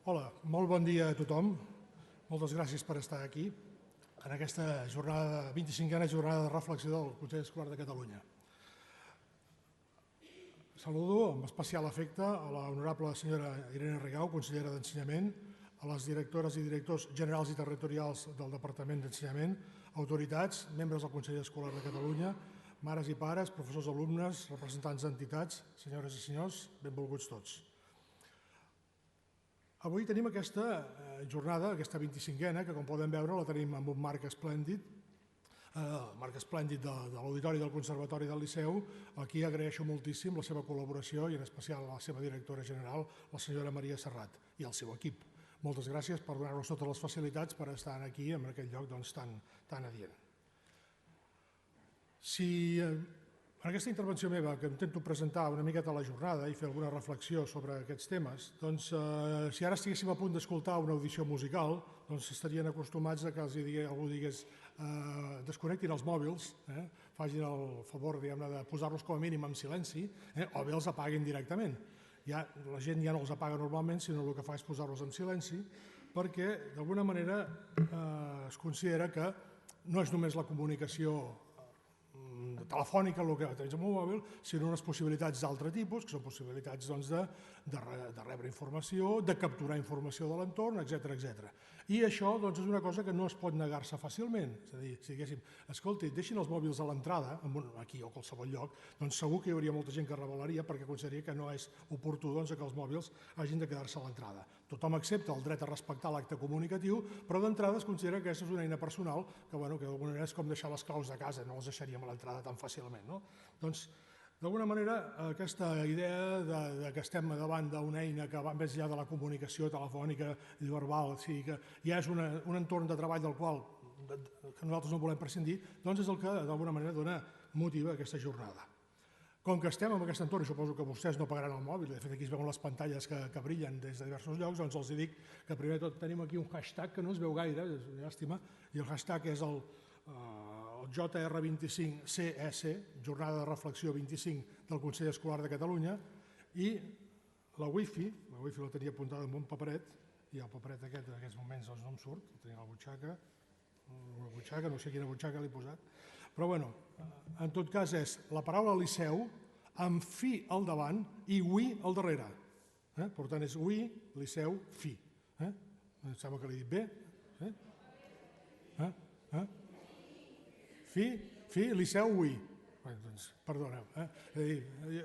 Hola, molt bon dia a tothom. Moltes gràcies per estar aquí en aquesta 25a jornada de reflexió del Consell Escolar de Catalunya. Saludo amb especial afecte a la honorable senyora Irene Rigau, consellera d'Ensenyament, a les directores i directors generals i territorials del Departament d'Ensenyament, autoritats, membres del Consell Escolar de Catalunya, mares i pares, professors, alumnes, representants d'entitats, senyores i senyors, benvolguts tots. Avui tenim aquesta jornada, aquesta 25a, que com poden veure la tenim amb un marc esplèndid, de l'Auditori del Conservatori del Liceu. Aquí agraeixo moltíssim la seva col·laboració i en especial a la seva directora general, la senyora Maria Serrat, i al seu equip. Moltes gràcies per donar-nos totes les facilitats per estar aquí en aquest lloc tan adient. Si en aquesta intervenció meva, que intento presentar una miqueta la jornada i fer alguna reflexió sobre aquests temes, doncs si ara estiguéssim a punt d'escoltar una audició musical, doncs estarien acostumats que algú digués desconnectin els mòbils, facin el favor de posar-los com a mínim en silenci o bé els apaguin directament. La gent ja no els apaga normalment, sinó el que fa és posar-los en silenci, perquè d'alguna manera es considera que no és només la comunicació telefònica el que tens amb un mòbil, sinó unes possibilitats d'altre tipus, que són possibilitats de rebre informació, de capturar informació de l'entorn, etc. I això és una cosa que no es pot negar-se fàcilment. És a dir, si diguéssim, escolti, deixin els mòbils a l'entrada, aquí o a qualsevol lloc, doncs segur que hi hauria molta gent que rebel·laria perquè consideraria que no és oportú que els mòbils hagin de quedar-se a l'entrada. Tothom accepta el dret a respectar l'acte comunicatiu, però d'entrada es considera que aquesta és una eina personal que d'alguna manera és com deixar les claus de casa, no les deixaríem a l'entrada tan fàcilment. Doncs, d'alguna manera, aquesta idea que estem davant d'una eina que va més enllà de la comunicació telefònica i verbal, que ja és un entorn de treball del qual nosaltres no volem prescindir, doncs és el que d'alguna manera dona motiu a aquesta jornada. Com que estem en aquest entorn, i suposo que vostès no apagaran el mòbil, de fet aquí es veuen les pantalles que brillen des de diversos llocs, doncs els dic que primer de tot tenim aquí un hashtag que no es veu gaire, és una llàstima, i el hashtag és el JR25CS, Jornada de Reflexió 25 del Consell Escolar de Catalunya, i la wifi la tenia apuntada en un paperet, i el paperet aquest en aquests moments no em surt, el tenia a la butxaca, no sé quina butxaca l'he posat, però bueno, en tot cas és la paraula Liceu amb fi al davant i ui al darrere. Per tant és ui, Liceu, fi. Em sembla que l'he dit bé. Fi, Liceu, ui. Perdoneu.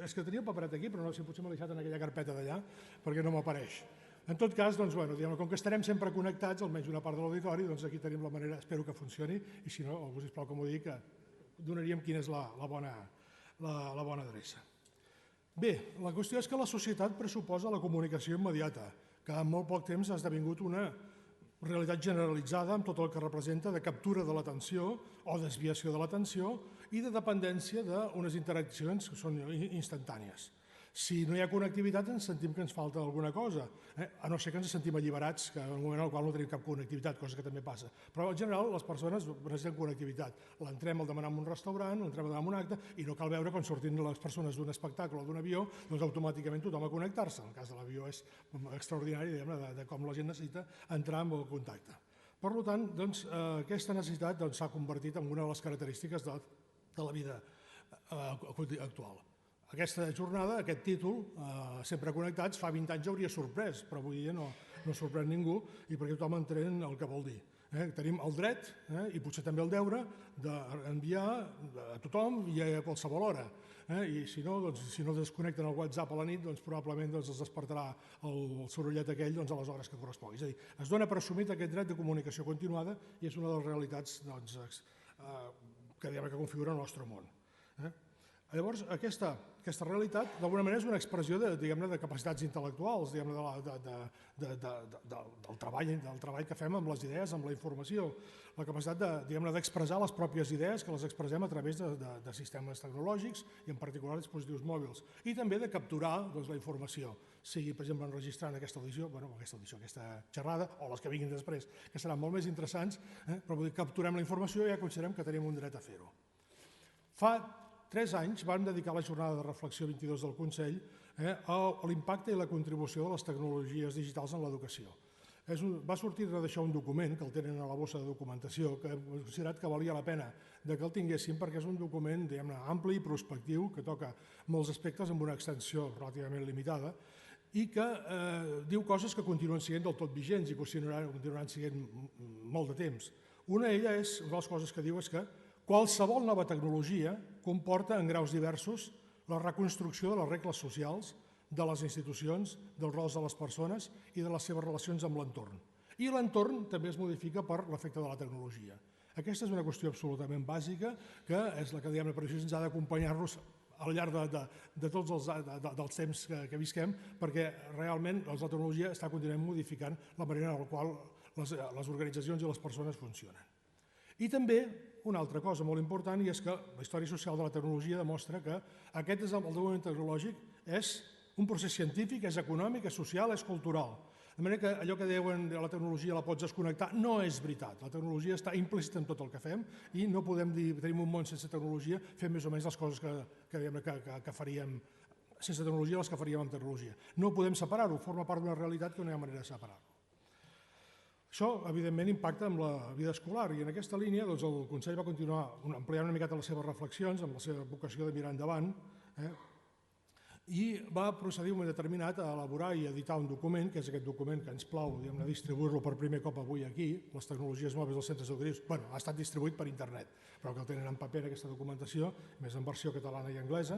És que tenia el paperet aquí, però no sé, potser me l'he deixat en aquella carpeta d'allà perquè no m'apareix. En tot cas, com que estarem sempre connectats, almenys una part de l'auditori, doncs aquí tenim la manera, espero que funcioni, i si no, algú, sisplau, que m'ho digui, que donaríem quina és la bona adreça. Bé, la qüestió és que la societat pressuposa la comunicació immediata, que en molt poc temps ha esdevingut una realitat generalitzada amb tot el que representa de captura de l'atenció o desviació de l'atenció i de dependència d'unes interaccions que són instantànies. Si no hi ha connectivitat ens sentim que ens falta alguna cosa, a no ser que ens sentim alliberats, que en un moment en el qual no tenim cap connectivitat, cosa que també passa. Però en general les persones necessiten connectivitat. L'entrem al demanar en un restaurant, l'entrem al demanar en un acte, i no cal veure quan sortint les persones d'un espectacle o d'un avió, doncs automàticament tothom a connectar-se. En el cas de l'avió és extraordinari de com la gent necessita entrar en el contacte. Per tant, aquesta necessitat s'ha convertit en una de les característiques de la vida actual. Aquesta jornada, aquest títol, Sempre connectats, fa 20 anys hauria sorprès, però avui dia no sorprèn ningú i perquè tothom entén el que vol dir. Tenim el dret i potser també el deure d'enviar a tothom i a qualsevol hora. I si no desconnecten el WhatsApp a la nit, doncs probablement els despertarà el sorollet aquell a les hores que correspongui. És a dir, es dona per assumit aquest dret de comunicació continuada i és una de les realitats que configura el nostre món. Llavors, aquesta realitat, d'alguna manera, és una expressió de capacitats intel·lectuals, del treball que fem amb les idees, amb la informació, la capacitat d'expressar les pròpies idees, que les expressem a través de sistemes tecnològics i, en particular, dispositius mòbils, i també de capturar la informació, sigui, per exemple, enregistrant aquesta audició, aquesta xerrada, o les que vinguin després, que seran molt més interessants, però capturem la informació i ja considerem que tenim un dret a fer-ho. Fa 3 anys vam dedicar la jornada de reflexió 22 del Consell l'impacte i la contribució de les tecnologies digitals en l'educació. Va sortir d'això un document, que el tenen a la bossa de documentació, que hem considerat que valia la pena que el tinguéssim perquè és un document ampli i prospectiu que toca molts aspectes amb una extensió relativament limitada i que diu coses que continuen sent del tot vigents i continuaran sent molt de temps. Una d'elles, una de les coses que diu és que qualsevol nova tecnologia comporta en graus diversos la reconstrucció de les regles socials, de les institucions, dels rols de les persones i de les seves relacions amb l'entorn. I l'entorn també es modifica per l'efecte de la tecnologia. Aquesta és una qüestió absolutament bàsica que és la que per això ens ha d'acompanyar-nos al llarg de tots els temps que visquem, perquè realment la tecnologia està continuant modificant la manera en la qual les organitzacions i les persones funcionen. I també una altra cosa molt important, i és que la història social de la tecnologia demostra que aquest desenvolupament tecnològic és un procés científic, és econòmic, és social, és cultural. De manera que allò que diuen que la tecnologia la pots desconnectar no és veritat. La tecnologia està implícita en tot el que fem i no podem dir que tenim un món sense tecnologia, fem més o menys les coses que faríem sense tecnologia, les que faríem amb tecnologia. No podem separar-ho, forma part d'una realitat que no hi ha manera de separar-ho. Això, evidentment, impacta en la vida escolar i en aquesta línia el Consell va continuar ampliant una miqueta les seves reflexions amb la seva vocació de mirar endavant i va procedir un moment determinat a elaborar i editar un document, que és aquest document que ens plau distribuir-lo per primer cop avui aquí, les tecnologies mòbils dels centres educatius. Bé, ha estat distribuït per internet, però que el tenen en paper aquesta documentació, més en versió catalana i anglesa,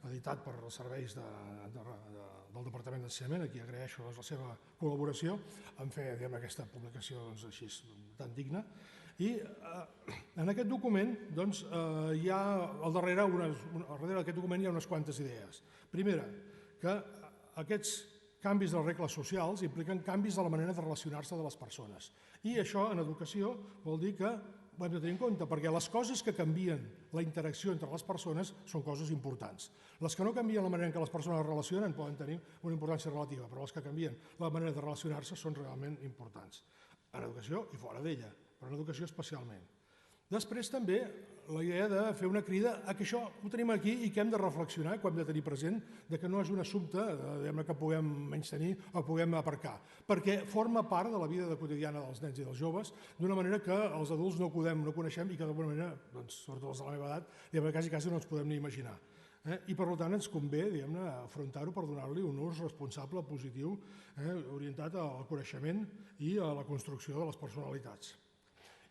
editat per els serveis del Departament d'Ensenyament, a qui agraeixo la seva col·laboració en fer aquesta publicació així tan digna. I en aquest document hi ha al darrere d'aquest document hi ha unes quantes idees. Primera, que aquests canvis de les regles socials impliquen canvis de la manera de relacionar-se de les persones. I això en educació vol dir que ho hem de tenir en compte, perquè les coses que canvien la interacció entre les persones són coses importants. Les que no canvien la manera en què les persones es relacionen poden tenir una importància relativa, però les que canvien la manera de relacionar-se són realment importants, en educació i fora d'ella, però en educació especialment. Després també la idea de fer una crida a que això ho tenim aquí i que hem de reflexionar, que ho hem de tenir present, que no és un assumpte que puguem menystenir o puguem aparcar, perquè forma part de la vida quotidiana dels nens i dels joves d'una manera que els adults no coneixem i que d'alguna manera, sobretot els de la meva edat, quasi no ens podem ni imaginar. I per tant ens convé afrontar-ho per donar-li un ús responsable, positiu, orientat al coneixement i a la construcció de les personalitats.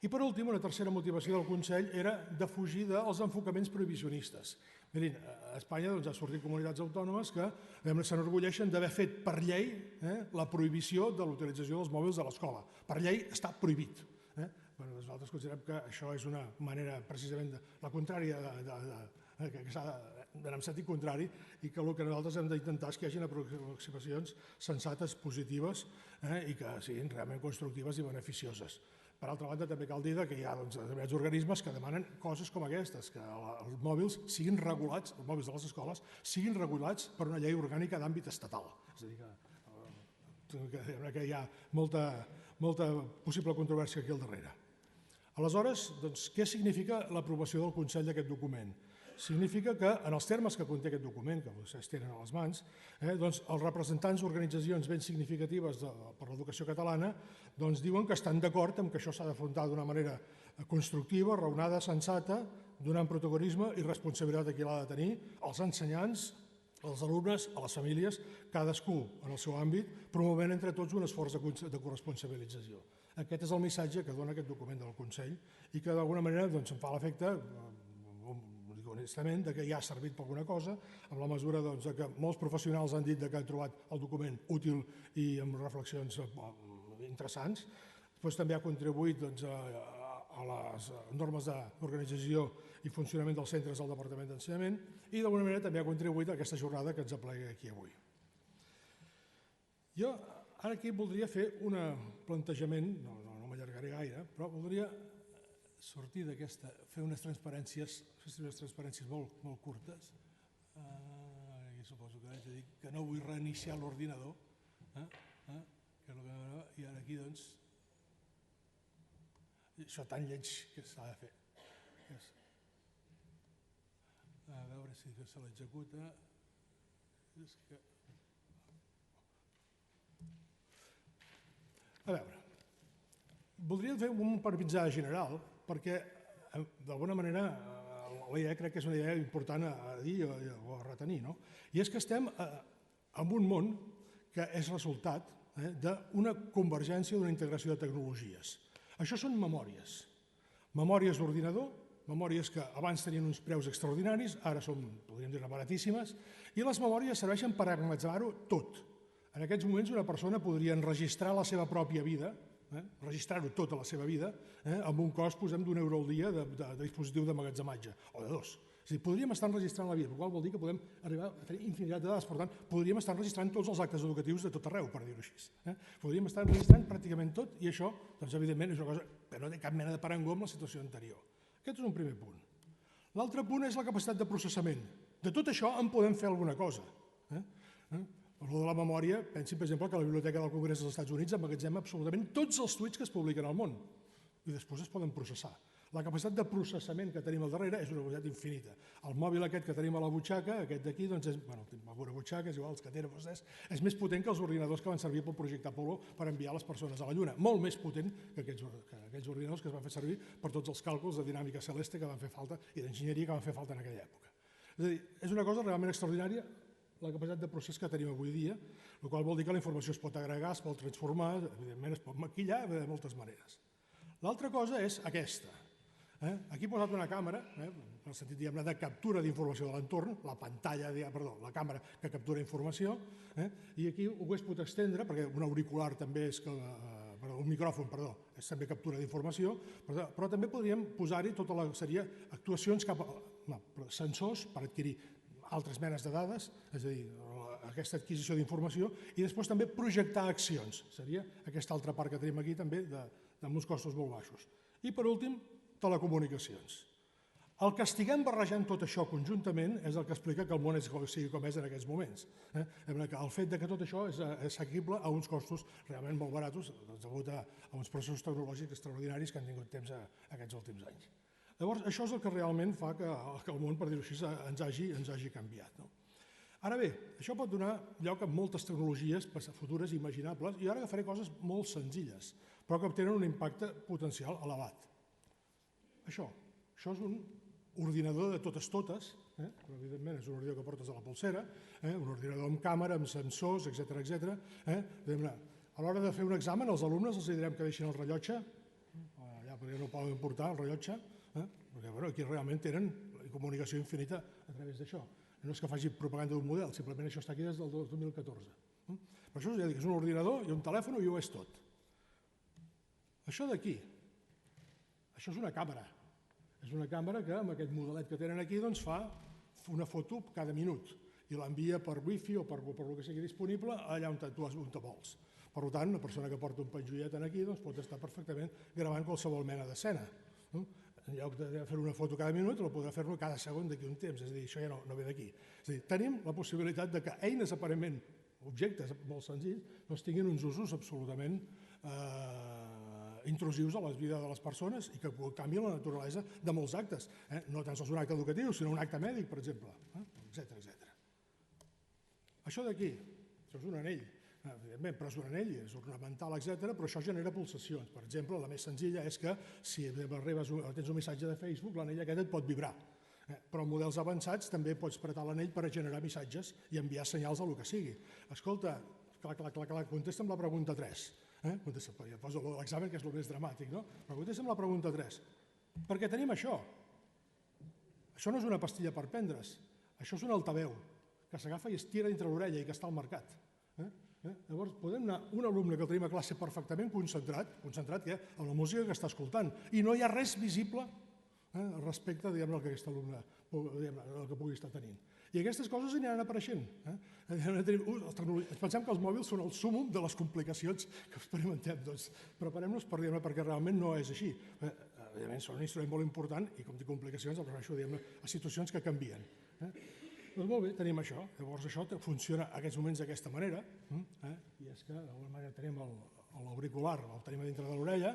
I per últim, una tercera motivació del Consell era de fugir dels enfocaments prohibicionistes. Mirin, a Espanya ha sortit comunitats autònomes que s'enorgulleixen d'haver fet per llei la prohibició de l'utilització dels mòbils a l'escola. Per llei està prohibit. Nosaltres considerem que això és una manera precisament la contrària, que s'ha d'anar en sentit contrari i que el que nosaltres hem d'intentar és que hi hagi aproximacions sensates, positives i que siguin realment constructives i beneficioses. Per altra banda, també cal dir que hi ha determinats organismes que demanen coses com aquestes, que els mòbils siguin regulats, els mòbils de les escoles, siguin regulats per una llei orgànica d'àmbit estatal. És a dir, que hi ha molta possible controvèrsia aquí al darrere. Aleshores, què significa l'aprovació del Consell d'aquest document? Significa que, en els termes que conté aquest document, que vostès tenen a les mans, els representants d'organitzacions ben significatives per l'educació catalana diuen que estan d'acord amb que això s'ha d'afrontar d'una manera constructiva, raonada, sensata, donant protagonisme i responsabilitat a qui l'ha de tenir, als ensenyants, als alumnes, a les famílies, cadascú en el seu àmbit, promovent entre tots un esforç de corresponsabilització. Aquest és el missatge que dona aquest document del Consell i que d'alguna manera em fa l'efecte, honestament, que ja ha servit per alguna cosa, amb la mesura que molts professionals han dit que han trobat el document útil i amb reflexions interessants. Després també ha contribuït a les normes d'organització i funcionament dels centres del Departament d'Ensenyament i d'alguna manera també ha contribuït a aquesta jornada que ens aplega aquí avui. Jo ara aquí voldria fer un plantejament, no m'allargaré gaire, però voldria sortir d'aquesta, fer unes transparències molt curtes, i suposo que haig de dir que no vull reiniciar l'ordinador, i ara aquí doncs, això tan lleig que s'ha de fer. A veure si se l'executa, és que Voldria fer un per mitjà general, perquè d'alguna manera la idea crec que és una idea important a dir o a retenir, no? I és que estem en un món que és resultat d'una convergència, d'una integració de tecnologies. Això són memòries. Memòries d'ordinador, memòries que abans tenien uns preus extraordinaris, ara són, podríem dir, baratíssimes, i les memòries serveixen per emmagatzemar-ho tot. En aquests moments una persona podria enregistrar la seva pròpia vida, registrar-ho tota la seva vida, amb un cost d'1 euro al dia de dispositiu d'emmagatzematge, o de 2. És a dir, podríem estar enregistrant la vida, el qual vol dir que podem arribar a tenir infinitat de dades, per tant, podríem estar enregistrant tots els actes educatius de tot arreu, per dir-ho així. Podríem estar enregistrant pràcticament tot, i això, doncs, evidentment, és una cosa que no té cap mena de parangó amb la situació anterior. Aquest és un primer punt. L'altre punt és la capacitat de processament. De tot això en podem fer alguna cosa. Lo de la memòria, pensi, per exemple, que la Biblioteca del Congrés dels Estats Units emmagatzema absolutament tots els tuits que es publiquen al món i després es poden processar. La capacitat de processament que tenim al darrere és una capacitat infinita. El mòbil aquest que tenim a la butxaca, aquest d'aquí, doncs és, bueno, alguna butxaca, és igual, els que tenen vostès, és més potent que els ordinadors que van servir pel projecte Apollo per enviar les persones a la Lluna. Molt més potent que aquells ordinadors que es van fer servir per tots els càlculs de dinàmica celeste que van fer falta i d'enginyeria que van fer falta en aquella època. És a dir, és una cosa realment extraordinària la capacitat de procés que tenim avui dia, el qual vol dir que la informació es pot agregar, es pot transformar, evidentment es pot maquillar de moltes maneres. L'altra cosa és aquesta. Aquí he posat una càmera, en el sentit de captura d'informació de l'entorn, la càmera que captura informació, i aquí ho es pot estendre, perquè un auricular també és un micròfon, perdó, és també captura d'informació, però també podríem posar-hi tota la sèrie actuacions cap a sensors per adquirir altres menes de dades, és a dir, aquesta adquisició d'informació, i després també projectar accions. Seria aquesta altra part que tenim aquí també amb uns costos molt baixos. I per últim, telecomunicacions. El que estiguem barrejant tot això conjuntament és el que explica que el món sigui com és en aquests moments. El fet que tot això és assequible a uns costos realment molt barats degut a uns processos tecnològics extraordinaris que han tingut temps aquests últims anys. Llavors, això és el que realment fa que el món, per dir-ho així, ens hagi canviat. Ara bé, això pot donar lloc a moltes tecnologies futures imaginables i ara agafaré coses molt senzilles, però que tenen un impacte potencial elevat. Això és un ordinador de totes, però evidentment és un ordinador que portes a la polsera, un ordinador amb càmera, amb sensors, etc. A l'hora de fer un examen, als alumnes els direm que deixin el rellotge, allà perquè no poden portar el rellotge, perquè aquí realment tenen comunicació infinita a través d'això. No és que faci propaganda d'un model, simplement això està aquí des del 2014. Per això us dic, és un ordinador i un telèfon i ho és tot. Això d'aquí, això és una càmera. És una càmera que amb aquest modelet que tenen aquí fa una foto cada minut i l'envia per wifi o per el que sigui disponible allà on tu vols. Per tant, una persona que porta un penjollet aquí pot estar perfectament gravant qualsevol mena d'escena. En lloc de fer una foto cada minut, la podrà fer-lo cada segon d'aquí un temps, és a dir, això ja no ve d'aquí. És a dir, tenim la possibilitat que eines aparentment, objectes molt senzills, tinguin uns usos absolutament intrusius a la vida de les persones i que canvien la naturalesa de molts actes. No tan sols un acte educatiu, sinó un acte mèdic, per exemple, etc. Això d'aquí, això és un anell. Evidentment, però és un anell, és ornamental, etc., però això genera pulsacions. Per exemple, la més senzilla és que si tens un missatge de Facebook, l'anell aquest et pot vibrar. Però en models avançats també pots apretar l'anell per generar missatges i enviar senyals a lo que sigui. Escolta, contesta'm la pregunta 3. Poso l'examen, que és el més dramàtic, no? Però contesta'm la pregunta 3. Per què tenim això? Això no és una pastilla per prendre's. Això és un altaveu que s'agafa i es tira dintre l'orella i que està al mercat. Llavors, podem anar un alumne que el tenim a classe perfectament concentrat en la música que està escoltant, i no hi ha res visible respecte al que aquest alumne pugui estar tenint. I aquestes coses aniran apareixent. Pensem que els mòbils són el súmmum de les complicacions que experimentem. Preparem-nos perquè realment no és així. Evidentment, són un instrument molt important i, com dic, complicacions, em refereixo a situacions que canvien. Doncs molt bé, tenim això. Llavors això funciona en aquests moments d'aquesta manera, i és que d'alguna manera tenim l'auricular, el tenim a dintre de l'orella,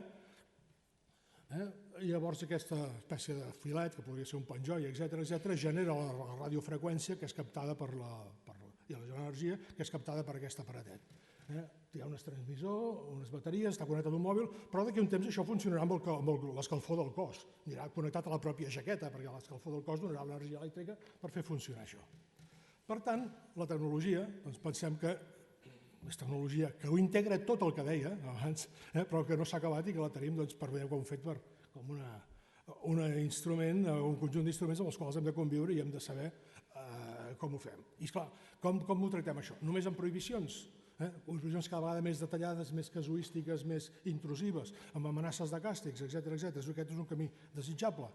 i llavors aquesta espècie de filet, que podria ser un penjoll, etc., genera la radiofreqüència que és captada i la energia que és captada per aquest aparatet. hi ha un transmissor, unes bateries, està connectat a un mòbil, però d'aquí un temps això funcionarà amb l'escalfor del cos, anirà connectat a la pròpia jaqueta, perquè l'escalfor del cos donarà l'energia elèctrica per fer funcionar això. Per tant, la tecnologia, doncs pensem que és tecnologia que ho integra tot el que deia abans, però que no s'ha acabat i que la tenim per veure com fet com un instrument, un conjunt d'instruments amb els quals hem de conviure i hem de saber com ho fem. I esclar, com ho tractem això? Només amb prohibicions? Prohibicions cada vegada més detallades, més casuístiques, més intrusives, amb amenaces de càstigs, etcètera. Aquest és un camí desitjable.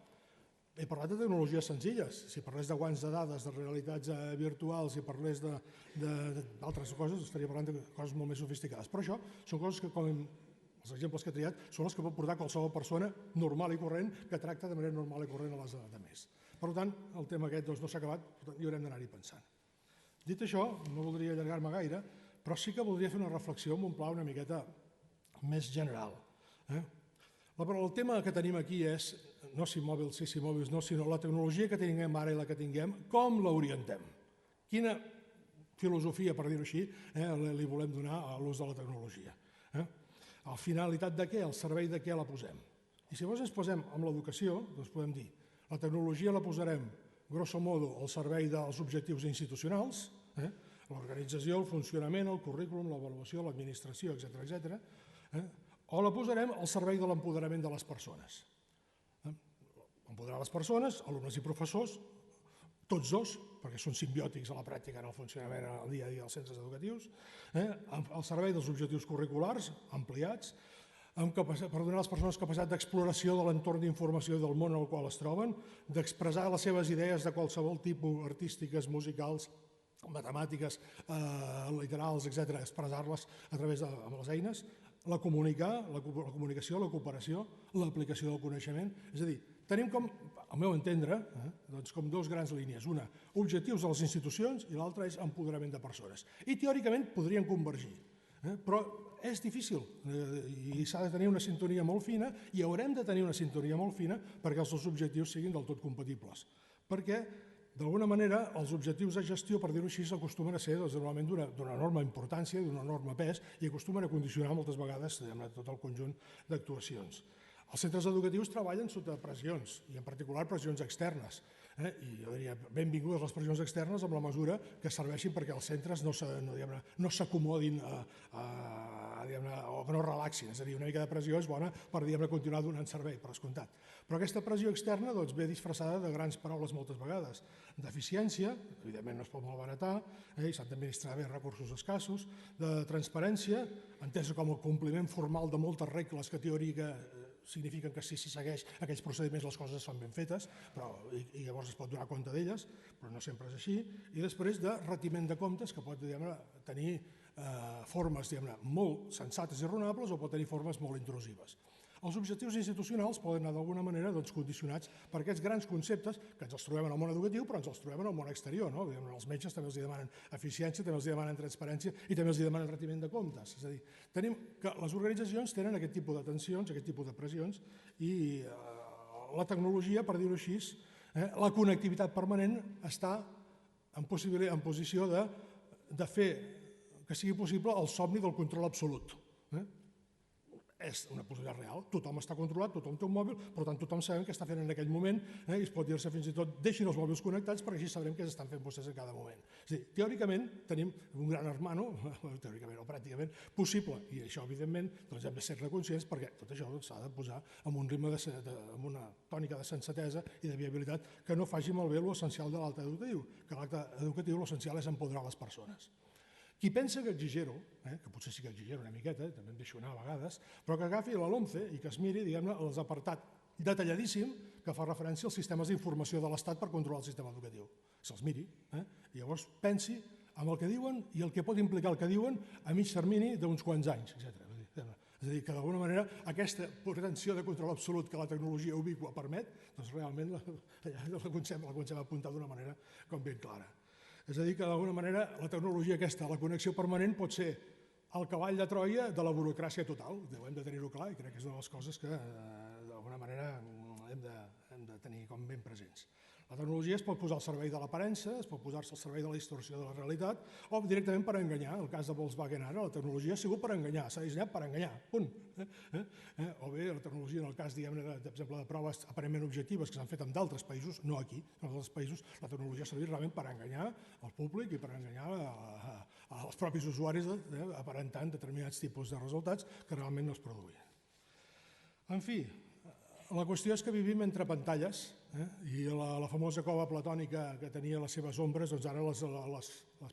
He parlat de tecnologies senzilles. Si parlés de guants de dades, de realitats virtuals, si parlés d'altres coses, estaria parlant de coses molt més sofisticades. Però això són coses que, com els exemples que he triat, són els que pot portar qualsevol persona normal i corrent que tracta de manera normal i corrent a les altres. Per tant, el tema aquest no s'ha acabat, per tant, hi haurem d'anar-hi pensant. Dit això, no voldria allargar-me gaire, però sí que voldria fer una reflexió amb un pla una miqueta més general. El tema que tenim aquí és, no si mòbils, sí mòbils, no, sinó la tecnologia que tinguem ara i la que tinguem, com l'orientem? Quina filosofia, per dir-ho així, li volem donar a l'ús de la tecnologia? A finalitat de què? Al servei de què la posem? I si llavors ens posem amb l'educació, doncs podem dir, la tecnologia la posarem, grosso modo, al servei dels objectius institucionals, l'organització, el funcionament, el currículum, l'avaluació, l'administració, etcètera, o la posarem al servei de l'empoderament de les persones. Empoderar les persones, alumnes i professors, tots dos, perquè són simbiòtics a la pràctica en el funcionament al dia a dia dels centres educatius, al servei dels objectius curriculars ampliats, per donar a les persones capacitat d'exploració de l'entorn d'informació del món en el qual es troben, d'expressar les seves idees de qualsevol tipus artístiques, musicals, matemàtiques, literals, etc., expressar-les a través de les eines, la comunicació, la cooperació, l'aplicació del coneixement. És a dir, tenim com, al meu entendre, com dues grans línies. Una, objectius de les institucions i l'altra és empoderament de persones. I teòricament podrien convergir, però és difícil i s'ha de tenir una sintonia molt fina i haurem de tenir una sintonia molt fina perquè els dos objectius siguin del tot compatibles. Perquè, d'alguna manera, els objectius de gestió, per dir-ho així, acostumen a ser normalment d'una enorme importància, d'un enorme pes i acostumen a condicionar moltes vegades tot el conjunt d'actuacions. Els centres educatius treballen sota pressions, i en particular pressions externes. I jo diria, benvingudes les pressions externes en la mesura que serveixin perquè els centres no s'acomodin o que no relaxin. És a dir, una mica de pressió és bona per continuar donant servei, per descomptat. Però aquesta pressió externa ve disfressada de grans paraules moltes vegades. D'eficiència, evidentment no es pot malbaratar, i s'han d'administrar bé recursos escassos, de transparència, entesa com el compliment formal de moltes regles que teòrica signifiquen que si segueix aquells procediments les coses es fan ben fetes i llavors es pot donar compte d'elles, però no sempre és així, i després de retiment de comptes que pot tenir formes molt sensates i raonables o pot tenir formes molt intrusives. Els objectius institucionals poden anar d'alguna manera condicionats per aquests grans conceptes que ens els trobem en el món educatiu però ens els trobem en el món exterior. Els metges també els demanen eficiència, també els demanen transparència i també els demanen retiment de comptes. És a dir, tenim que les organitzacions tenen aquest tipus de tensions, aquest tipus de pressions i la tecnologia, per dir-ho així, la connectivitat permanent està en posició de fer que sigui possible el somni del control absolut. És una possibilitat real, tothom està controlat, tothom té un mòbil, per tant tothom sabem què està fent en aquell moment i es pot dir-se fins i tot deixin els mòbils connectats perquè així sabrem què estan fent vostès en cada moment. És a dir, teòricament tenim un gran hermano, teòricament o pràcticament, possible i això evidentment hem de ser-ne conscients perquè tot això s'ha de posar amb un ritme, amb una tònica de sensatesa i de viabilitat que no faci malbé l'essencial de l'acte educatiu, que l'acte educatiu l'essencial és empoderar les persones. Qui pensa que exigero, que potser sí que exigero una miqueta, també em deixo anar a vegades, però que agafi la LOMCE i que es miri l'apartat detalladíssim que fa referència als sistemes d'informació de l'Estat per controlar el sistema educatiu. Se'ls miri i llavors pensi en el que diuen i el que pot implicar el que diuen a mig termini d'uns quants anys, etc. És a dir, que d'alguna manera aquesta pretensió de control absolut que la tecnologia ubicua permet, doncs realment la comencem a apuntar d'una manera com ben clara. És a dir, que d'alguna manera la tecnologia aquesta, la connexió permanent, pot ser el cavall de Troia de la burocràcia total. Hem de tenir-ho clar i crec que és una de les coses que d'alguna manera hem de tenir com ben presents. La tecnologia es pot posar al servei de l'aparença, es pot posar-se al servei de la distorsió de la realitat o directament per enganyar. El cas de Volkswagen ara, la tecnologia ha sigut per enganyar, s'ha dissenyat per enganyar, punt. O bé la tecnologia en el cas, diguem-ne, d'exemple de proves aparentment objectives que s'han fet en d'altres països, no aquí, en altres països, la tecnologia ha servit realment per enganyar el públic i per enganyar els propis usuaris aparentant determinats tipus de resultats que realment no es produïen. En fi, la qüestió és que vivim entre pantalles i la famosa cova platònica que tenia les seves ombres, doncs ara les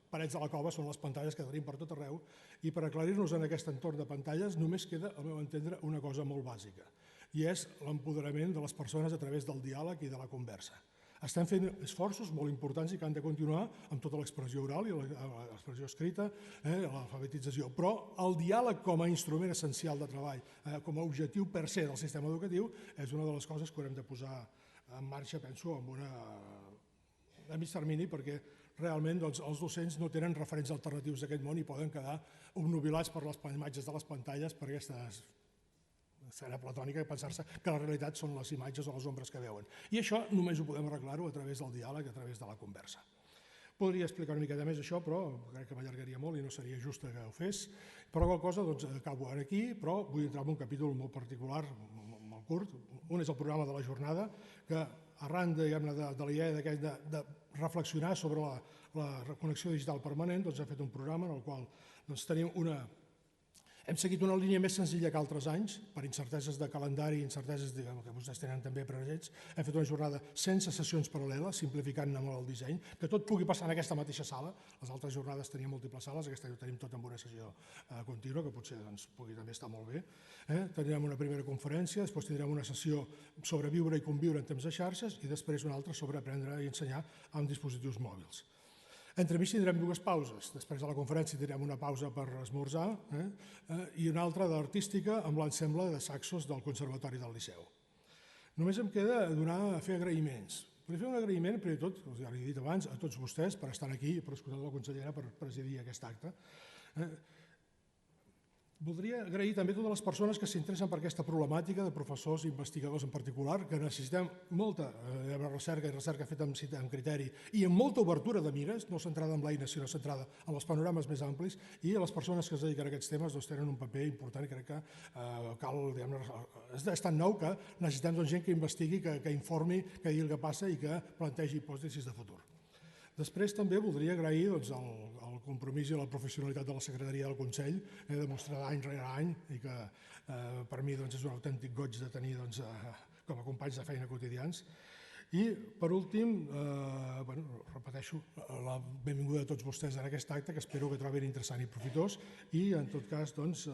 parets de la cova són les pantalles que tenim per tot arreu i per aclarir-nos en aquest entorn de pantalles només queda, al meu entendre, una cosa molt bàsica i és l'empoderament de les persones a través del diàleg i de la conversa. Estem fent esforços molt importants i que han de continuar amb tota l'expressió oral i l'expressió escrita, l'alfabetització, però el diàleg com a instrument essencial de treball, com a objectiu per se del sistema educatiu, és una de les coses que haurem de posar en marxa, penso, a mig termini, perquè realment els docents no tenen referents alternatius d'aquest món i poden quedar obnubilats per les imatges de les pantalles per aquesta escena platònica i pensar-se que la realitat són les imatges o les ombres que veuen. I això només ho podem arreglar-ho a través del diàleg, a través de la conversa. Podria explicar una miqueta més això, però crec que m'allargaria molt i no seria just que ho fes. Per qualsevol cosa, doncs, acabo ara aquí, però vull entrar en un capítol molt particular, molt curt. Un és el programa de la jornada, que arran de la idea de reflexionar sobre la connexió digital permanent, doncs hem fet un programa en el qual tenim hem seguit una línia més senzilla que altres anys, per incerteses de calendari i incerteses que vostès tenen també presents. Hem fet una jornada sense sessions paral·leles, simplificant-ne molt el disseny, que tot pugui passar en aquesta mateixa sala. Les altres jornades tenien múltiples sales, aquesta ho tenim tot en una sessió contínua, que potser pugui també estar molt bé. Tindrem una primera conferència, després tindrem una sessió sobre viure i conviure en temps de xarxes i després una altra sobre aprendre i ensenyar amb dispositius mòbils. Entremig tindrem dues pauses. Després de la conferència tindrem una pausa per esmorzar i una altra d'artística amb l'ensemble de saxos del Conservatori del Liceu. Només em queda fer agraïments. Vull fer un agraïment, primer de tot, ja l'he dit abans, a tots vostès per estar aquí i per escoltar la consellera per presidir aquest acte. Voldria agrair també a totes les persones que s'interessen per aquesta problemàtica, de professors i investigadors en particular, que necessitem molta recerca i recerca feta amb criteri i amb molta obertura de mires, no centrada en l'eina, sinó centrada en els panorames més amplis, i les persones que es dediquen a aquests temes tenen un paper important i crec que cal, és tan nou que necessitem gent que investigui, que informi, que digui el que passa i que plantegi hipòtesis de futur. Després també voldria agrair el compromís i la professionalitat de la Secretaria del Consell, demostrada any rere any i que per mi és un autèntic goig de tenir com a companys de feina quotidians. I per últim, repeteixo, la benvinguda a tots vostès en aquest acte, que espero que trobin interessant i profitós, i en tot cas els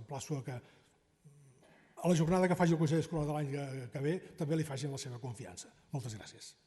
emplaço a que a la jornada que faci el Consell Escolar de l'any que ve també li facin la seva confiança. Moltes gràcies.